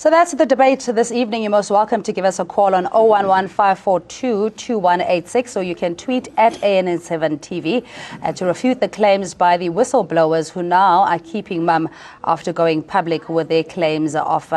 So that's the debate this evening. You're most welcome to give us a call on 011-542-2186, or you can tweet at ANN7TV to refute the claims by the whistleblowers who now are keeping mum after going public with their claims of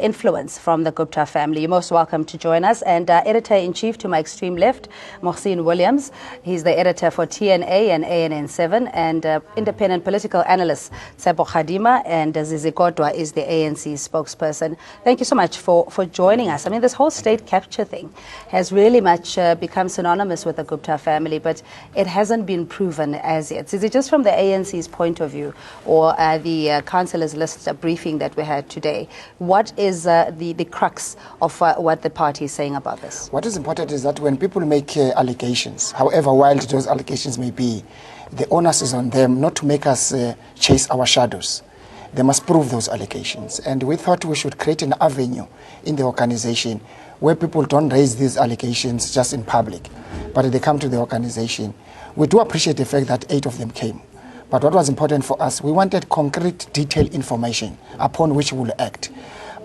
influence from the Gupta family. You're most welcome to join us. And Editor-in-Chief to my extreme left, Mohsin Williams. He's the editor for TNA and ANN7, and independent political analyst Tshepo Kgadima, and Zizi Kodwa is the ANC spokesperson. Thank you so much for joining us. I mean, this whole state capture thing has really much become synonymous with the Gupta family, but it hasn't been proven as yet. Is it just from the ANC's point of view, or the councillors' list briefing that we had today? What is the crux of what the party is saying about this? What is important is that when people make allegations, however wild those allegations may be, the onus is on them not to make us chase our shadows. They must prove those allegations. And we thought we should create an avenue in the organization where people don't raise these allegations just in public, but they come to the organization. We do appreciate the fact that 8 of them came. But what was important for us, we wanted concrete, detailed information upon which we will act.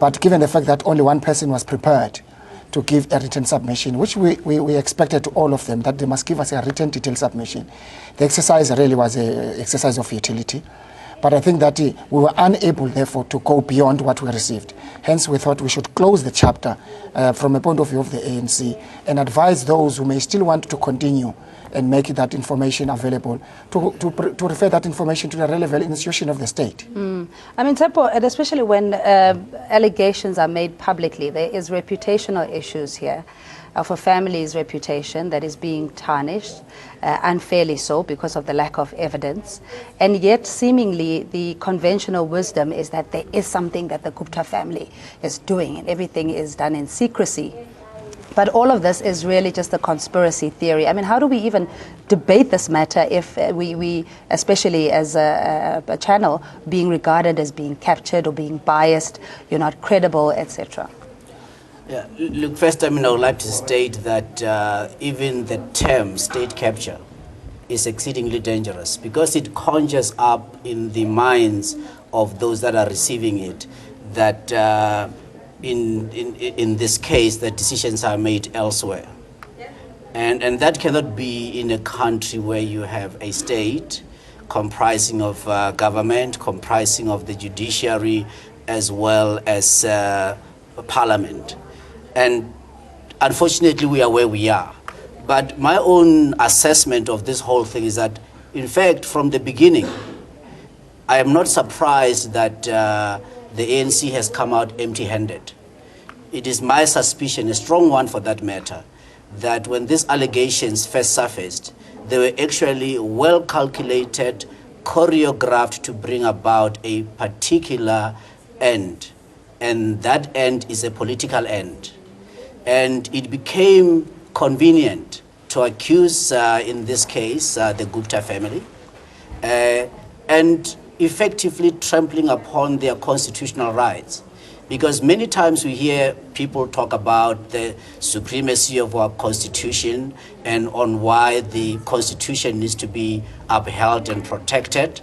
But given the fact that only one person was prepared to give a written submission, which we expected to all of them, that they must give us a written detailed submission, the exercise really was an exercise of utility. But I think that we were unable, therefore, to go beyond what we received. Hence, we thought we should close the chapter from a point of view of the ANC and advise those who may still want to continue and make that information available to refer that information to the relevant institution of the state. I mean, Tshepo, and especially when allegations are made publicly, there is reputational issues here of a family's reputation that is being tarnished, unfairly so, because of the lack of evidence. And yet, seemingly, the conventional wisdom is that there is something that the Gupta family is doing, and everything is done in secrecy. But all of this is really just a conspiracy theory. I mean, how do we even debate this matter if we especially as a channel, being regarded as being captured or being biased, you're not credible, etc.? Yeah, look, first I would like to state that even the term state capture is exceedingly dangerous because it conjures up in the minds of those that are receiving it that in this case the decisions are made elsewhere. And that cannot be in a country where you have a state comprising of government, comprising of the judiciary, as well as parliament. And unfortunately, we are where we are. But my own assessment of this whole thing is that, in fact, from the beginning, I am not surprised that the ANC has come out empty-handed. It is my suspicion, a strong one for that matter, that when these allegations first surfaced, they were actually well calculated, choreographed to bring about a particular end. And that end is a political end. And it became convenient to accuse, in this case, the Gupta family, and effectively trampling upon their constitutional rights. Because many times we hear people talk about the supremacy of our constitution and on why the constitution needs to be upheld and protected.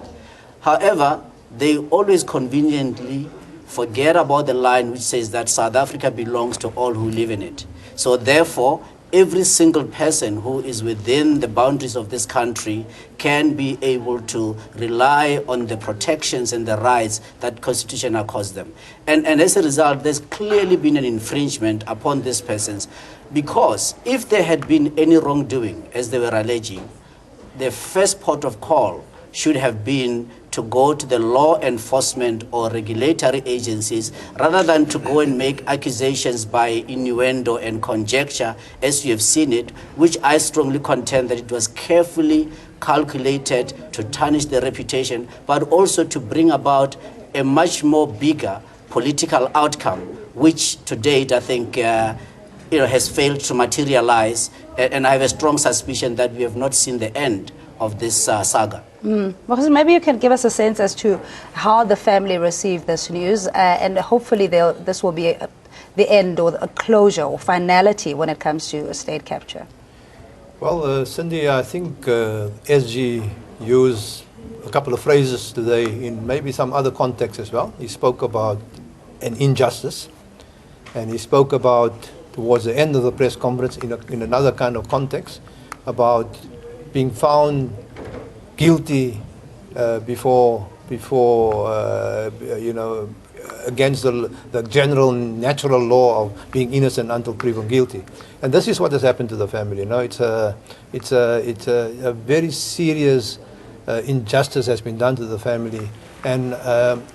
However, they always conveniently forget about the line which says that South Africa belongs to all who live in it. So therefore, every single person who is within the boundaries of this country can be able to rely on the protections and the rights that Constitution accords them. And as a result, there's clearly been an infringement upon these persons, because if there had been any wrongdoing, as they were alleging, the first port of call should have been to go to the law enforcement or regulatory agencies rather than to go and make accusations by innuendo and conjecture, as you have seen it, which I strongly contend that it was carefully calculated to tarnish the reputation, but also to bring about a much more bigger political outcome, which to date I think has failed to materialize. And I have a strong suspicion that we have not seen the end of this saga. Well, maybe you can give us a sense as to how the family received this news, and hopefully this will be the end or a closure or finality when it comes to state capture. Well, Cindy, I think SG used a couple of phrases today in maybe some other context as well. He spoke about an injustice. And he spoke about, towards the end of the press conference, in another kind of context, about being found guilty before against the general natural law of being innocent until proven guilty. And this is what has happened to the family. It's a very serious injustice has been done to the family, and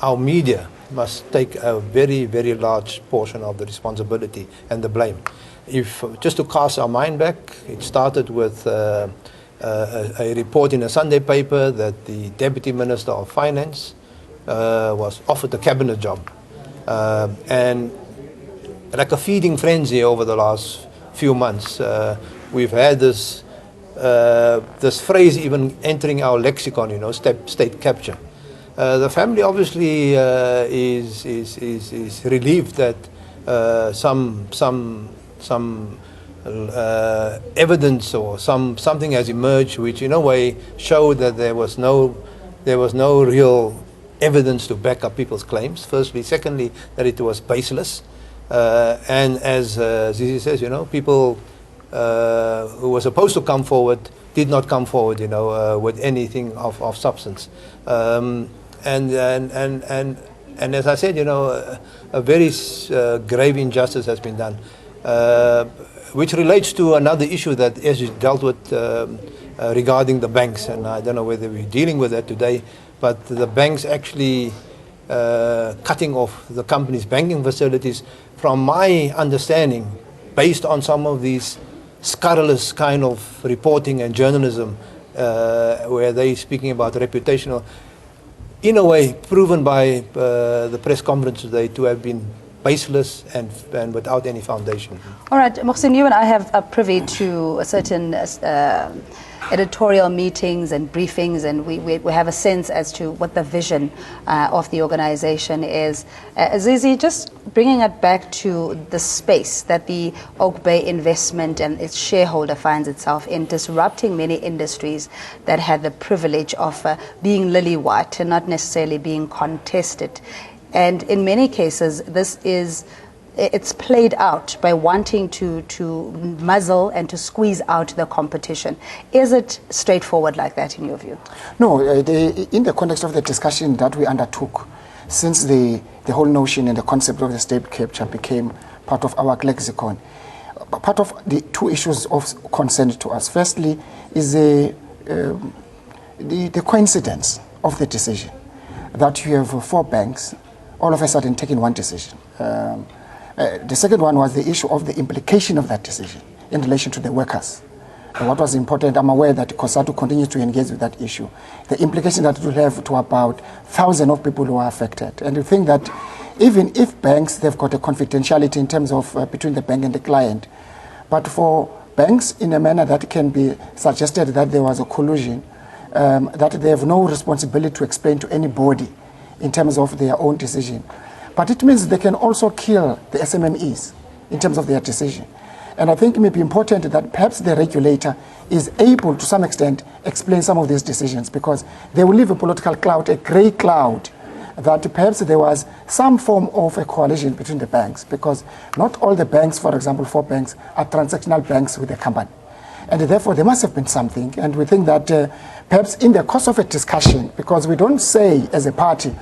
our media must take a very, very large portion of the responsibility and the blame. Just to cast our mind back, it started with a report in a Sunday paper that the Deputy Minister of Finance was offered a cabinet job. And like a feeding frenzy over the last few months, we've had this phrase even entering our lexicon, state capture. The family obviously is relieved that some evidence or something has emerged which in a way showed that there was no real evidence to back up people's claims, firstly. Secondly, that it was baseless. And as Zizi says, people who were supposed to come forward did not come forward, with anything of substance. And as I said, a very grave injustice has been done, which relates to another issue that SG dealt with regarding the banks. And I don't know whether we're dealing with that today, but the banks actually cutting off the company's banking facilities, from my understanding, based on some of these scurrilous kind of reporting and journalism, where they're speaking about reputational, in a way proven by the press conference today to have been baseless and without any foundation. All right, Mohsin, you and I have a privy to certain editorial meetings and briefings, and we have a sense as to what the vision of the organization is. Zizi, just bringing it back to the space that the Oak Bay investment and its shareholder finds itself in, disrupting many industries that had the privilege of being lily white and not necessarily being contested. And in many cases, it's played out by wanting to muzzle and to squeeze out the competition. Is it straightforward like that in your view? No, in the context of the discussion that we undertook, since the whole notion and the concept of the state capture became part of our lexicon, part of the two issues of concern to us, firstly, is the coincidence of the decision that you have four banks all of a sudden taking one decision. The second one was the issue of the implication of that decision in relation to the workers. What was important, I'm aware that COSATU continues to engage with that issue. The implication that it will have to about thousands of people who are affected. And we think that even if banks, they've got a confidentiality in terms of between the bank and the client, but for banks in a manner that can be suggested that there was a collusion, that they have no responsibility to explain to anybody in terms of their own decision. But it means they can also kill the SMMEs in terms of their decision. And I think it may be important that perhaps the regulator is able to some extent explain some of these decisions, because they will leave a political cloud, a grey cloud, that perhaps there was some form of a coalition between the banks, because not all the banks, for example, four banks, are transactional banks with a company. And therefore there must have been something. And we think that perhaps in the course of a discussion, because we don't say as a party,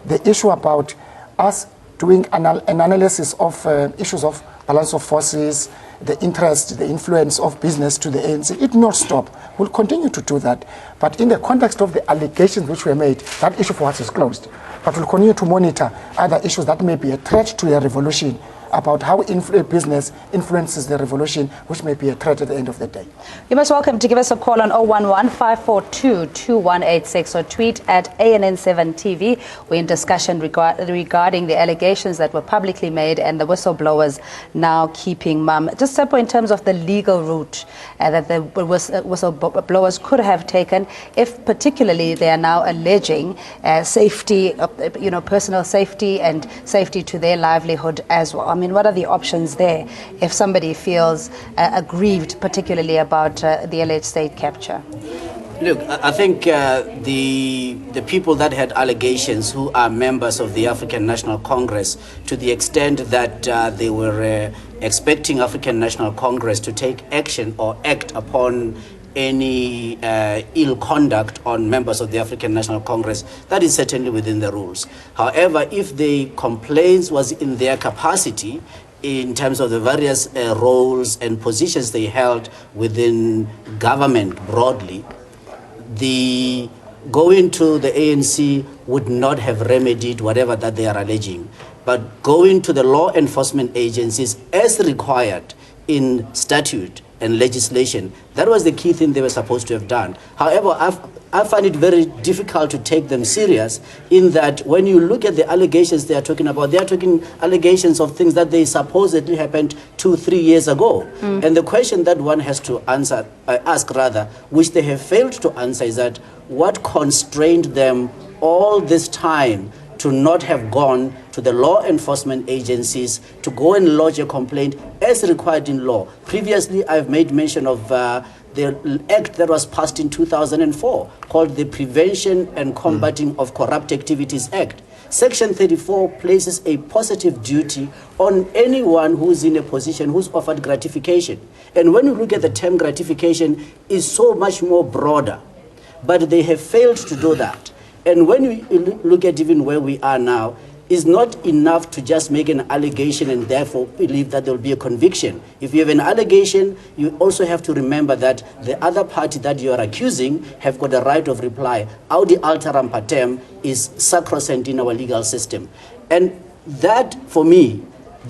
the issue about us doing an analysis of issues of balance of forces, the interest, the influence of business to the ANC, it will not stop. We'll continue to do that. But in the context of the allegations which were made, that issue for us is closed. But we'll continue to monitor other issues that may be a threat to the revolution, about how business influences the revolution, which may be a threat at the end of the day. You're most welcome to give us a call on 011-542-2186 or tweet at ANN7TV. We're in discussion regarding the allegations that were publicly made and the whistleblowers now keeping mum. Just simple in terms of the legal route that the whistleblowers could have taken, if particularly they are now alleging safety, personal safety and safety to their livelihood as well. I mean, what are the options there if somebody feels aggrieved, particularly about the alleged state capture? Look, I think the people that had allegations who are members of the African National Congress, to the extent that they were expecting African National Congress to take action or act upon any ill conduct on members of the African National Congress, that is certainly within the rules. However, if the complaints was in their capacity, in terms of the various roles and positions they held within government broadly, the going to the ANC would not have remedied whatever that they are alleging. But going to the law enforcement agencies as required in statute and legislation, that was the key thing they were supposed to have done. However, I find it very difficult to take them serious in that when you look at the allegations they are talking about, they are talking allegations of things that they supposedly happened 2-3 years ago. And the question that one has to ask, which they have failed to answer, is that what constrained them all this time to not have gone to the law enforcement agencies to go and lodge a complaint as required in law. Previously, I've made mention of the act that was passed in 2004 called the Prevention and Combating of Corrupt Activities Act. Section 34 places a positive duty on anyone who's in a position who's offered gratification. And when you look at the term gratification, it's so much more broader. But they have failed to do that. And when we look at even where we are now, it's not enough to just make an allegation and therefore believe that there will be a conviction. If you have an allegation, you also have to remember that the other party that you are accusing have got a right of reply. Audi alteram partem is sacrosanct in our legal system. And that, for me,